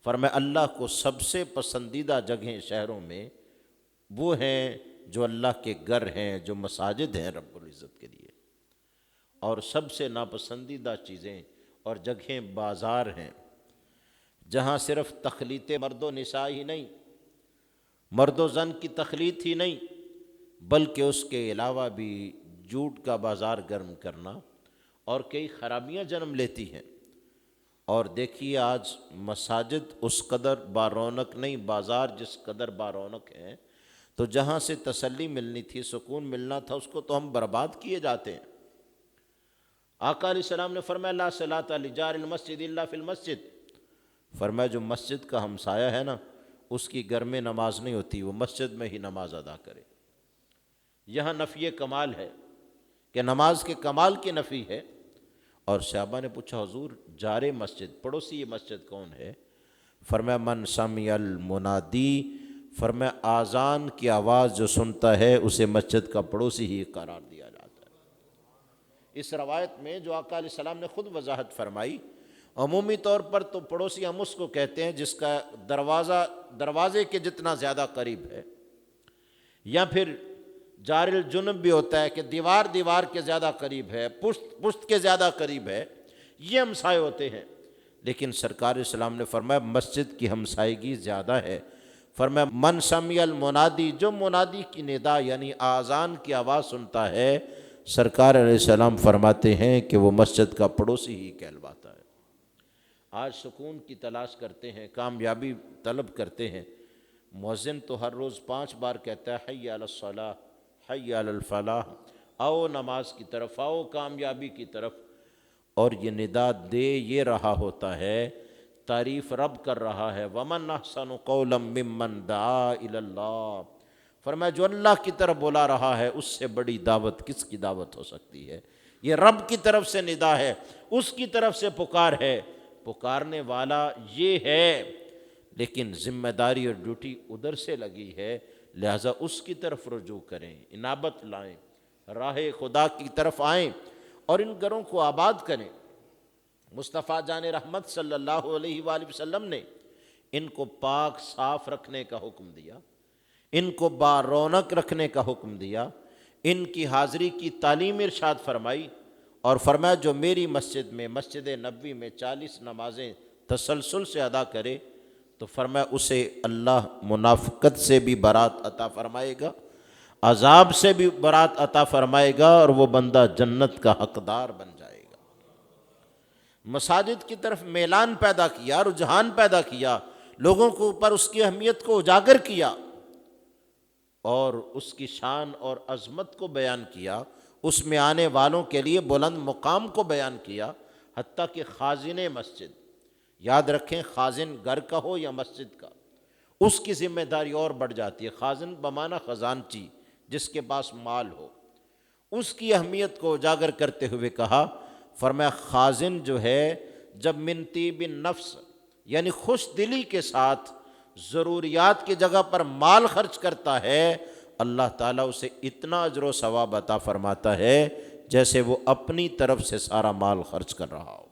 فرمایا اللہ کو سب سے پسندیدہ جگہیں شہروں میں وہ ہیں جو اللہ کے گھر ہیں، جو مساجد ہیں رب العزت کے لیے، اور سب سے ناپسندیدہ چیزیں اور جگہیں بازار ہیں، جہاں صرف تخلیط مرد و نساء ہی نہیں، مرد و زن کی تخلیط ہی نہیں، بلکہ اس کے علاوہ بھی جھوٹ کا بازار گرم کرنا اور کئی خرابیاں جنم لیتی ہیں۔ اور دیکھیے آج مساجد اس قدر بارونق نہیں، بازار جس قدر بارونق ہیں، تو جہاں سے تسلی ملنی تھی، سکون ملنا تھا، اس کو تو ہم برباد کیے جاتے ہیں۔ آقا علیہ السلام نے فرمایا لا صلاۃ لجار المسجد الا فی المسجد، فرمایا جو مسجد کا ہمسایہ ہے نا، اس کی گھر میں نماز نہیں ہوتی، وہ مسجد میں ہی نماز ادا کرے۔ یہاں نفی کمال ہے کہ نماز کے کمال کی نفی ہے۔ اور صحابہ نے پوچھا حضور جار مسجد، پڑوسی یہ مسجد کون ہے؟ فرمایا من سمع المنادی، فرمایا آذان کی آواز جو سنتا ہے اسے مسجد کا پڑوسی ہی قرار دیا جاتا ہے۔ اس روایت میں جو آقا علیہ السلام نے خود وضاحت فرمائی، عمومی طور پر تو پڑوسی ہم اس کو کہتے ہیں جس کا دروازے کے جتنا زیادہ قریب ہے، یا پھر جار الجنب بھی ہوتا ہے کہ دیوار کے زیادہ قریب ہے، پشت کے زیادہ قریب ہے، یہ ہمسائے ہوتے ہیں۔ لیکن سرکار اسلام نے فرمایا مسجد کی ہمسائیگی زیادہ ہے۔ فرمایا من سمع المنادی، جو منادی کی ندا یعنی آذان کی آواز سنتا ہے، سرکار علیہ السلام فرماتے ہیں کہ وہ مسجد کا پڑوسی ہی کہلواتا ہے۔ آج سکون کی تلاش کرتے ہیں، کامیابی طلب کرتے ہیں، مؤذن تو ہر روز 5 بار کہتا ہے حی علی الصلاۃ حی علی الفلاح، آؤ نماز کی طرف، آؤ کامیابی کی طرف، اور یہ ندا دے یہ رہا ہوتا ہے، تعریف رب کر رہا ہے ومن احسن قولا ممن دعا الی اللہ، فرمایا جو اللہ کی طرف بلا رہا ہے اس سے بڑی دعوت کس کی دعوت ہو سکتی ہے؟ یہ رب کی طرف سے ندا ہے، اس کی طرف سے پکار ہے، پکارنے والا یہ ہے، لیکن ذمہ داری اور ڈیوٹی ادھر سے لگی ہے، لہٰذا اس کی طرف رجوع کریں، انابت لائیں، راہ خدا کی طرف آئیں اور ان گھروں کو آباد کریں۔ مصطفیٰ جان رحمت صلی اللہ علیہ وآلہ وسلم نے ان کو پاک صاف رکھنے کا حکم دیا، ان کو بارونق رکھنے کا حکم دیا، ان کی حاضری کی تعلیم ارشاد فرمائی، اور فرمایا جو میری مسجد میں، مسجد نبوی میں 40 نمازیں تسلسل سے ادا کرے تو فرمایا اسے اللہ منافقت سے بھی برات عطا فرمائے گا، عذاب سے بھی برات عطا فرمائے گا، اور وہ بندہ جنت کا حقدار بن جائے گا۔ مساجد کی طرف میلان پیدا کیا، رجحان پیدا کیا، لوگوں کو اوپر اس کی اہمیت کو اجاگر کیا اور اس کی شان اور عظمت کو بیان کیا، اس میں آنے والوں کے لیے بلند مقام کو بیان کیا، حتیٰ کہ خازن مسجد، یاد رکھیں خازن گھر کا ہو یا مسجد کا، اس کی ذمہ داری اور بڑھ جاتی ہے۔ خازن بمعنی خزانچی، جس کے پاس مال ہو، اس کی اہمیت کو اجاگر کرتے ہوئے کہا، فرمایا خازن جو ہے جب من طیب النفس یعنی خوش دلی کے ساتھ ضروریات کی جگہ پر مال خرچ کرتا ہے، اللہ تعالیٰ اسے اتنا اجر و ثواب عطا فرماتا ہے جیسے وہ اپنی طرف سے سارا مال خرچ کر رہا ہو۔